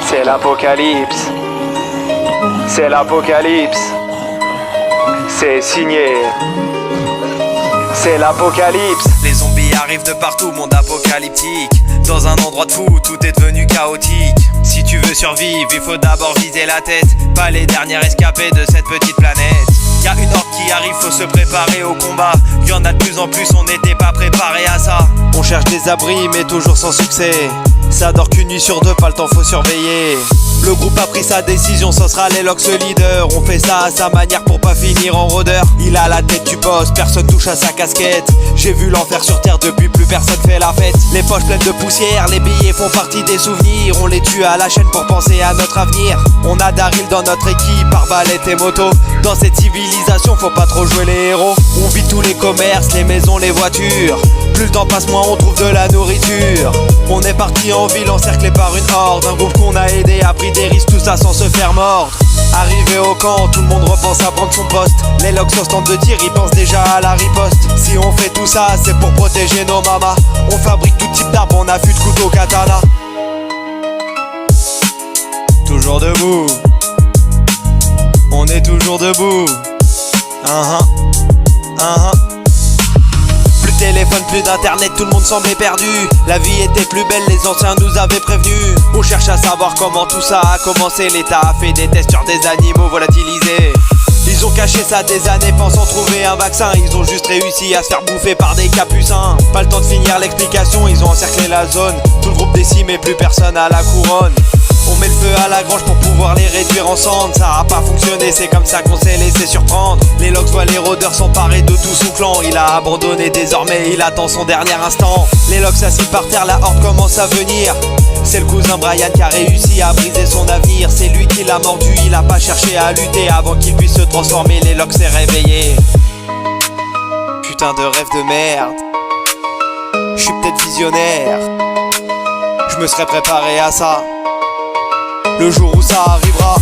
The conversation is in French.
C'est l'apocalypse. C'est l'apocalypse. C'est signé. C'est l'apocalypse. Les zombies arrivent de partout, monde apocalyptique. Dans un endroit de fou, tout est devenu chaotique. Si tu veux survivre, il faut d'abord viser la tête. Pas les derniers escapés de cette petite planète. Y'a une horde qui arrive, faut se préparer au combat. Y'en a de plus en plus, on n'était pas préparé à ça. On cherche des abris, mais toujours sans succès. Ça dort qu'une nuit sur deux, pas le temps, faut surveiller. Le groupe a pris sa décision, ce sera les Lox leader. On fait ça à sa manière pour pas finir en rôdeur. Il a la tête du boss, personne touche à sa casquette. J'ai vu l'enfer sur terre, depuis plus personne fait la fête. Les poches pleines de poussière, les billets font partie des souvenirs. On les tue à la chaîne pour penser à notre avenir. On a Daryl dans notre équipe, arbalète et moto. Dans cette civilisation, faut pas trop jouer les héros. On vit tous les commerces, les maisons, les voitures. Plus le temps passe, moins on trouve de la nourriture. On est parti en ville, encerclé par une horde. Un groupe qu'on a aidé, a pris des risques, tout ça sans se faire mordre. Arrivé au camp, tout le monde repense à prendre son poste. Les Lox au stand de tir, ils pensent déjà à la riposte. Si on fait tout ça, c'est pour protéger nos mamas. On fabrique tout type d'armes, on a vu de couteau katana. Toujours debout. On est toujours debout. Plus de téléphone, plus d'internet, tout le monde semblait perdu. La vie était plus belle, les anciens nous avaient prévenus. On cherche à savoir comment tout ça a commencé. L'État a fait des tests sur des animaux volatilisés. Ils ont caché ça des années pensant trouver un vaccin. Ils ont juste réussi à se faire bouffer par des capucins. Pas le temps de finir l'explication, ils ont encerclé la zone. Tout le groupe décimé, plus personne à la couronne. On met le feu à la grange pour pouvoir les réduire en cendres. Ça a pas fonctionné, c'est comme ça qu'on s'est laissé surprendre. Les Lox voient les rôdeurs s'emparer de tout son clan. Il a abandonné désormais, il attend son dernier instant. Les Lox assis par terre, la horde commence à venir. C'est le cousin Brian qui a réussi à briser son avenir. C'est lui qui l'a mordu, il a pas cherché à lutter. Avant qu'il puisse se transformer, les Lox s'est réveillé. Putain de rêve de merde. Je suis peut-être visionnaire. Je me serais préparé à ça. Le jour où ça arrivera.